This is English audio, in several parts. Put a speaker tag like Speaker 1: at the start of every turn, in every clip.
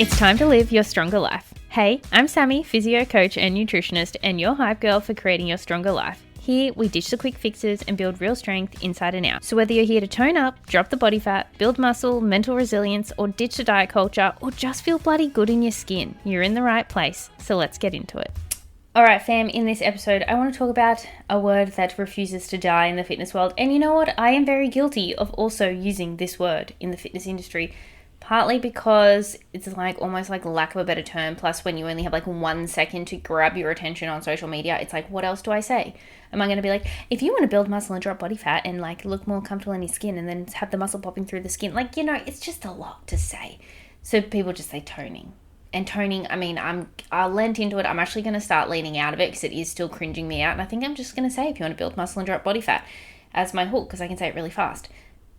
Speaker 1: It's time to live your stronger life. Hey, I'm Sammy, physio coach and nutritionist, and your hype girl for creating your stronger life. Here, we ditch the quick fixes and build real strength inside and out. So whether you're here to tone up, drop the body fat, build muscle, mental resilience, or ditch the diet culture, or just feel bloody good in your skin, you're in the right place. So let's get into it. Alright fam, in this episode, I want to talk about a word that refuses to die in the fitness world. And you know what? I am very guilty of also using this word in the fitness industry. Partly because it's almost like lack of a better term. Plus, when you only have 1 second to grab your attention on social media, it's like, what else do I say? Am I going to be like, if you want to build muscle and drop body fat and look more comfortable in your skin and then have the muscle popping through the skin? It's just a lot to say. So people just say toning. And toning, I lent into it. I'm actually going to start leaning out of it because it is still cringing me out. And I think I'm just going to say, if you want to build muscle and drop body fat, as my hook, because I can say it really fast.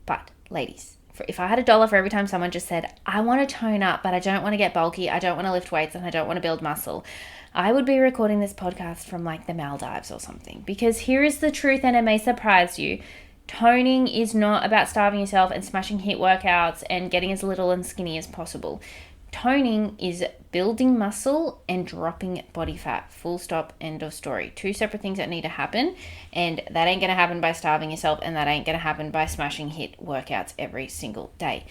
Speaker 1: But ladies, if I had $1 for every time someone just said, I want to tone up, but I don't want to get bulky, I don't want to lift weights, and I don't want to build muscle, I would be recording this podcast from the Maldives or something. Because here is the truth, and it may surprise you. Toning is not about starving yourself and smashing HIIT workouts and getting as little and skinny as possible. Toning is building muscle and dropping body fat. Full stop, end of story. Two separate things that need to happen, and that ain't going to happen by starving yourself, and that ain't going to happen by smashing HIIT workouts every single day.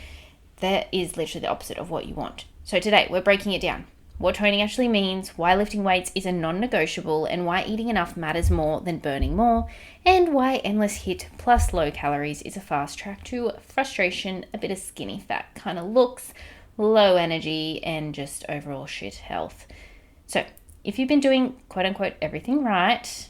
Speaker 1: That is literally the opposite of what you want. So today, we're breaking it down. What toning actually means, why lifting weights is a non-negotiable, and why eating enough matters more than burning more, and why endless HIIT plus low calories is a fast track to frustration, a bit of skinny fat kind of looks, low energy, and just overall shit health. So if you've been doing quote unquote everything right,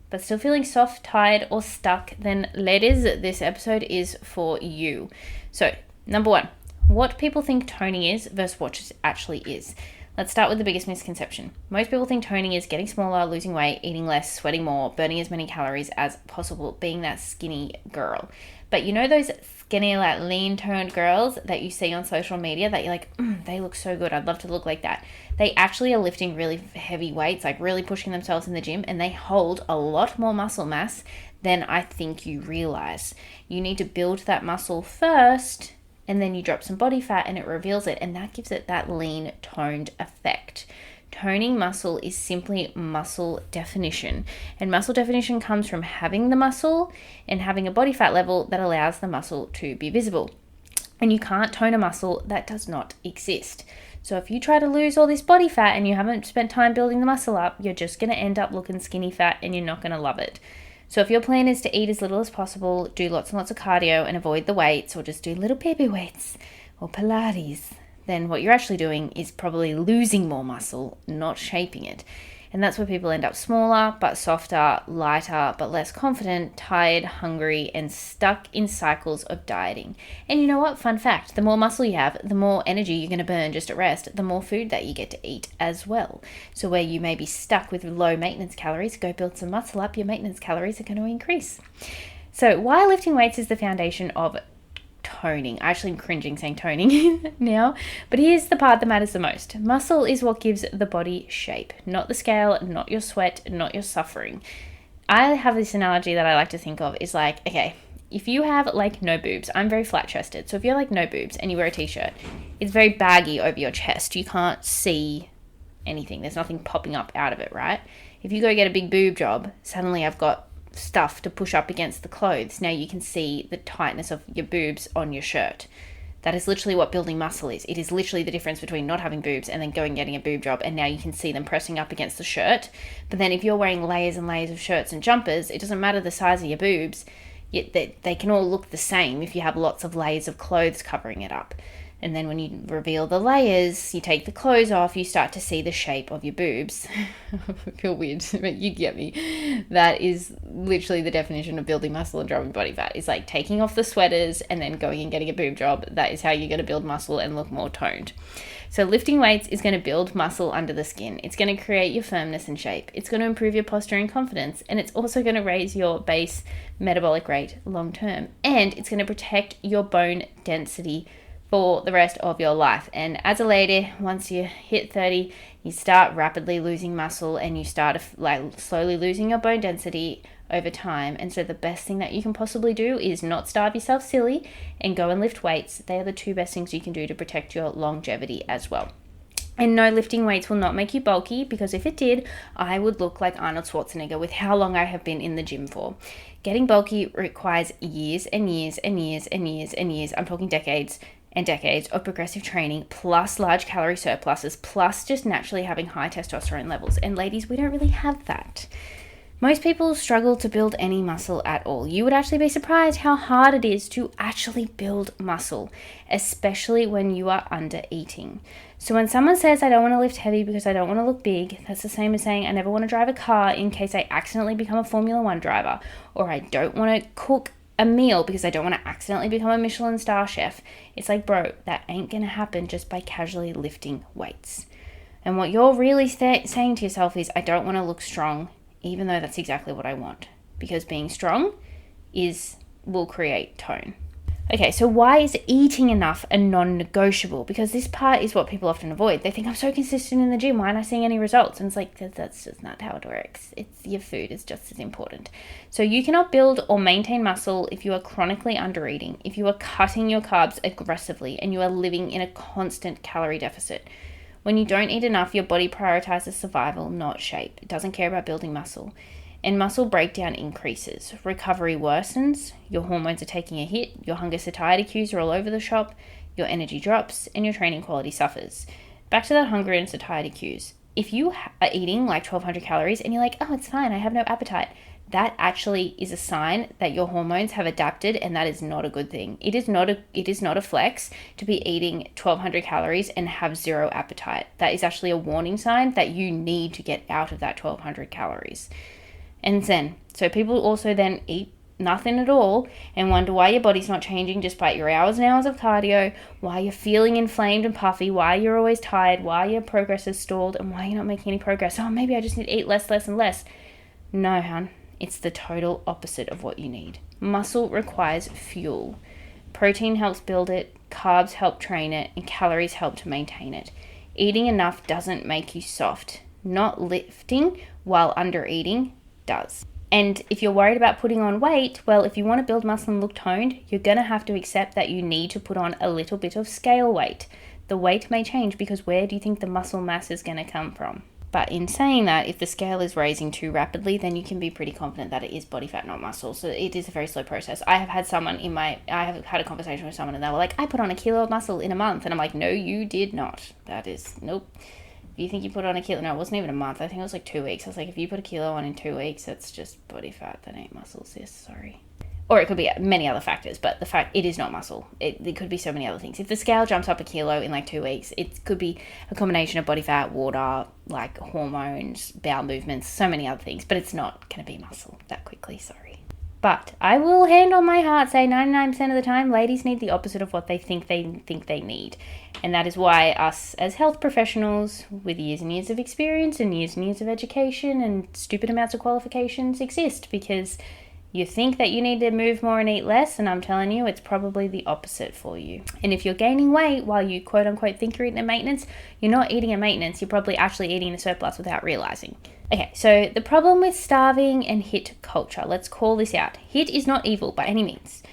Speaker 1: but still feeling soft, tired, or stuck, then ladies, this episode is for you. So number one, what people think toning is versus what it actually is. Let's start with the biggest misconception. Most people think toning is getting smaller, losing weight, eating less, sweating more, burning as many calories as possible, being that skinny girl. But you know those skinny, lean-toned girls that you see on social media that you're like, they look so good, I'd love to look like that. They actually are lifting really heavy weights, really pushing themselves in the gym, and they hold a lot more muscle mass than I think you realize. You need to build that muscle first, and then you drop some body fat and it reveals it, and that gives it that lean toned effect. Toning muscle is simply muscle definition, and muscle definition comes from having the muscle and having a body fat level that allows the muscle to be visible. And you can't tone a muscle that does not exist. So if you try to lose all this body fat and you haven't spent time building the muscle up, you're just going to end up looking skinny fat, and you're not going to love it. So if your plan is to eat as little as possible, do lots and lots of cardio and avoid the weights, or just do little baby weights or Pilates, then what you're actually doing is probably losing more muscle, not shaping it. And that's where people end up smaller, but softer, lighter, but less confident, tired, hungry, and stuck in cycles of dieting. And you know what? Fun fact, the more muscle you have, the more energy you're going to burn just at rest, the more food that you get to eat as well. So where you may be stuck with low maintenance calories, go build some muscle up, your maintenance calories are going to increase. So why lifting weights is the foundation of toning. I actually am cringing saying toning now, but here's the part that matters the most. Muscle is what gives the body shape, not the scale, not your sweat, not your suffering. I have this analogy that I like to think of is okay, if you have no boobs, I'm very flat chested, so if you're no boobs and you wear a t-shirt, it's very baggy over your chest. You can't see anything. There's nothing popping up out of it, right? If you go get a big boob job, suddenly I've got stuff to push up against the clothes. Now you can see the tightness of your boobs on your shirt. That is literally what building muscle is. It is literally the difference between not having boobs and then going and getting a boob job, and now you can see them pressing up against the shirt. But then if you're wearing layers and layers of shirts and jumpers, it doesn't matter the size of your boobs, yet they can all look the same if you have lots of layers of clothes covering it up. And then when you reveal the layers, you take the clothes off, you start to see the shape of your boobs. I feel weird, but you get me. That is literally the definition of building muscle and dropping body fat. It's taking off the sweaters and then going and getting a boob job. That is how you're going to build muscle and look more toned. So lifting weights is going to build muscle under the skin. It's going to create your firmness and shape. It's going to improve your posture and confidence. And it's also going to raise your base metabolic rate long term. And it's going to protect your bone density for the rest of your life. And as a lady, once you hit 30, you start rapidly losing muscle, and you start slowly losing your bone density over time. And so the best thing that you can possibly do is not starve yourself silly and go and lift weights. They are the two best things you can do to protect your longevity as well. And no, lifting weights will not make you bulky, because if it did, I would look like Arnold Schwarzenegger with how long I have been in the gym for. Getting bulky requires years and years and years and years and years. I'm talking decades and decades of progressive training, plus large calorie surpluses, plus just naturally having high testosterone levels. And ladies, we don't really have that. Most people struggle to build any muscle at all. You would actually be surprised how hard it is to actually build muscle, especially when you are under eating. So when someone says, I don't want to lift heavy because I don't want to look big, that's the same as saying, I never want to drive a car in case I accidentally become a Formula One driver, or I don't want to cook a meal because I don't want to accidentally become a Michelin star chef. It's like, bro, that ain't going to happen just by casually lifting weights. And what you're really saying to yourself is, I don't want to look strong, even though that's exactly what I want, because being strong will create tone. Okay, so why is eating enough a non-negotiable? Because this part is what people often avoid. They think, I'm so consistent in the gym, why aren't I seeing any results? And it's like, that's just not how it works. It's your food is just as important. So you cannot build or maintain muscle if you are chronically under-eating, if you are cutting your carbs aggressively, and you are living in a constant calorie deficit. When you don't eat enough, your body prioritizes survival, not shape. It doesn't care about building muscle. And muscle breakdown increases. Recovery worsens. Your hormones are taking a hit. Your hunger satiety cues are all over the shop. Your energy drops and your training quality suffers. Back to that hunger and satiety cues. If you are eating like 1,200 calories and you're like, oh, it's fine, I have no appetite, that actually is a sign that your hormones have adapted, and that is not a good thing. It is not a flex to be eating 1,200 calories and have zero appetite. That is actually a warning sign that you need to get out of that 1,200 calories. And then, so people also then eat nothing at all and wonder why your body's not changing despite your hours and hours of cardio, why you're feeling inflamed and puffy, why you're always tired, why your progress is stalled, and why you're not making any progress. Oh, maybe I just need to eat less and less. No, hun. It's the total opposite of what you need. Muscle requires fuel. Protein helps build it, carbs help train it, and calories help to maintain it. Eating enough doesn't make you soft. Not lifting while under eating does. And if you're worried about putting on weight, well, if you want to build muscle and look toned, you're going to have to accept that you need to put on a little bit of scale weight. The weight may change because where do you think the muscle mass is going to come from? But in saying that, if the scale is raising too rapidly, then you can be pretty confident that it is body fat, not muscle. So it is a very slow process. I have had a conversation with someone and they were like, I put on a kilo of muscle in a month. And I'm like, no, you did not. That is, nope. If you think you put on a kilo, no, it wasn't even a month. I think it was like 2 weeks. I was like, if you put a kilo on in 2 weeks, that's just body fat. That ain't muscle, sis. Sorry. Or it could be many other factors, but the fact it is not muscle. It could be so many other things. If the scale jumps up a kilo in like 2 weeks, it could be a combination of body fat, water, like hormones, bowel movements, so many other things. But it's not going to be muscle that quickly, sorry. But I will hand on my heart say 99% of the time, ladies need the opposite of what they think they need. And that is why us as health professionals with years and years of experience and years of education and stupid amounts of qualifications exist, because you think that you need to move more and eat less, and I'm telling you, it's probably the opposite for you. And if you're gaining weight while you quote unquote think you're eating a maintenance, you're not eating a maintenance, you're probably actually eating a surplus without realizing. Okay, so the problem with starving and HIIT culture, let's call this out. HIIT is not evil by any means.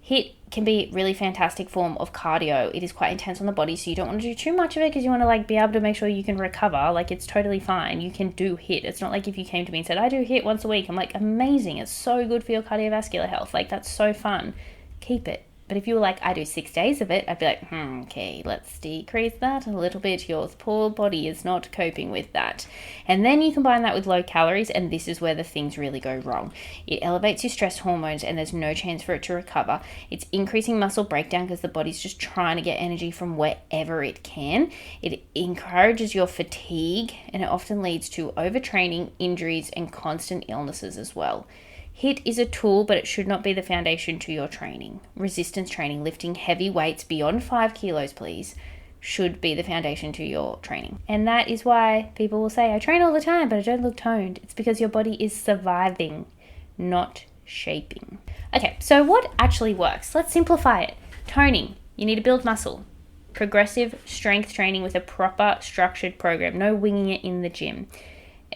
Speaker 1: HIIT can be a really fantastic form of cardio. It is quite intense on the body, so you don't want to do too much of it because you want to be able to make sure you can recover. It's totally fine. You can do HIIT. It's not like if you came to me and said, I do HIIT once a week. I'm like, amazing. It's so good for your cardiovascular health. That's so fun. Keep it. But if you were like, I do 6 days of it, I'd be like, okay, let's decrease that a little bit. Your poor body is not coping with that. And then you combine that with low calories, and this is where the things really go wrong. It elevates your stress hormones, and there's no chance for it to recover. It's increasing muscle breakdown because the body's just trying to get energy from wherever it can. It encourages your fatigue, and it often leads to overtraining, injuries, and constant illnesses as well. HIIT is a tool, but it should not be the foundation to your training. Resistance training, lifting heavy weights beyond 5 kilos, please, should be the foundation to your training. And that is why people will say, I train all the time, but I don't look toned. It's because your body is surviving, not shaping. Okay, so what actually works? Let's simplify it. Toning, you need to build muscle. Progressive strength training with a proper structured program, no winging it in the gym.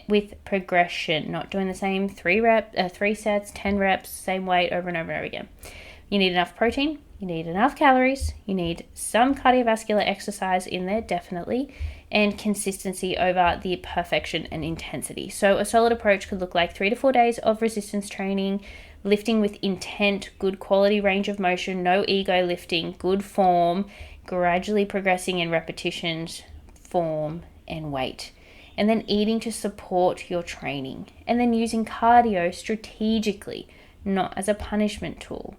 Speaker 1: With progression, not doing the same 3 sets, 10 reps, same weight over and over and over again. You need enough protein, you need enough calories, you need some cardiovascular exercise in there, definitely, and consistency over the perfection and intensity. So a solid approach could look like 3 to 4 days of resistance training, lifting with intent, good quality range of motion, no ego lifting, good form, gradually progressing in repetitions, form, and weight. And then eating to support your training. And then using cardio strategically, not as a punishment tool.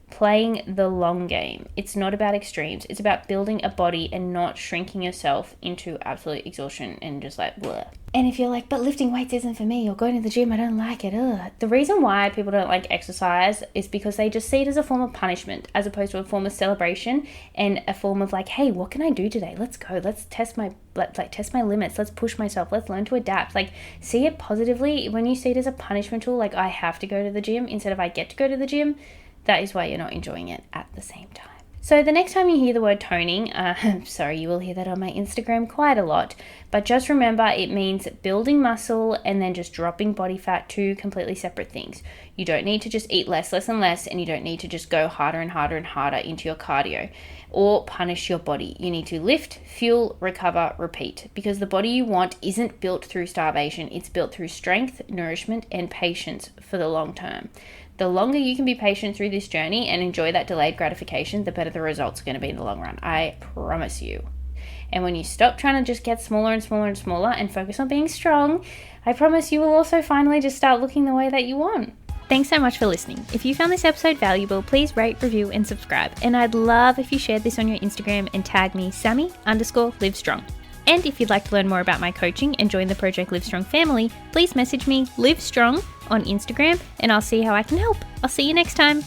Speaker 1: Playing the long game. It's not about extremes. It's about building a body and not shrinking yourself into absolute exhaustion and just like bleh. And if you're like, but lifting weights isn't for me, or going to the gym, I don't like it. Ugh. The reason why people don't like exercise is because they just see it as a form of punishment as opposed to a form of celebration and a form of like, hey, what can I do today? Let's go. Let's test my limits. Let's push myself. Let's learn to adapt. Like, see it positively. When you see it as a punishment tool, like I have to go to the gym instead of I get to go to the gym, that is why you're not enjoying it at the same time. So the next time you hear the word toning, sorry, you will hear that on my Instagram quite a lot, but just remember it means building muscle and then just dropping body fat, two completely separate things. You don't need to just eat less and less, and you don't need to just go harder and harder and harder into your cardio or punish your body. You need to lift, fuel, recover, repeat, because the body you want isn't built through starvation. It's built through strength, nourishment, and patience for the long term. The longer you can be patient through this journey and enjoy that delayed gratification, the better the results are going to be in the long run. I promise you. And when you stop trying to just get smaller and smaller and smaller and focus on being strong, I promise you will also finally just start looking the way that you want. Thanks so much for listening. If you found this episode valuable, please rate, review, and subscribe. And I'd love if you shared this on your Instagram and tag me, Sammy_livestrong. And if you'd like to learn more about my coaching and join the Project Livestrong family, please message me, Livestrong, on Instagram, and I'll see how I can help. I'll see you next time.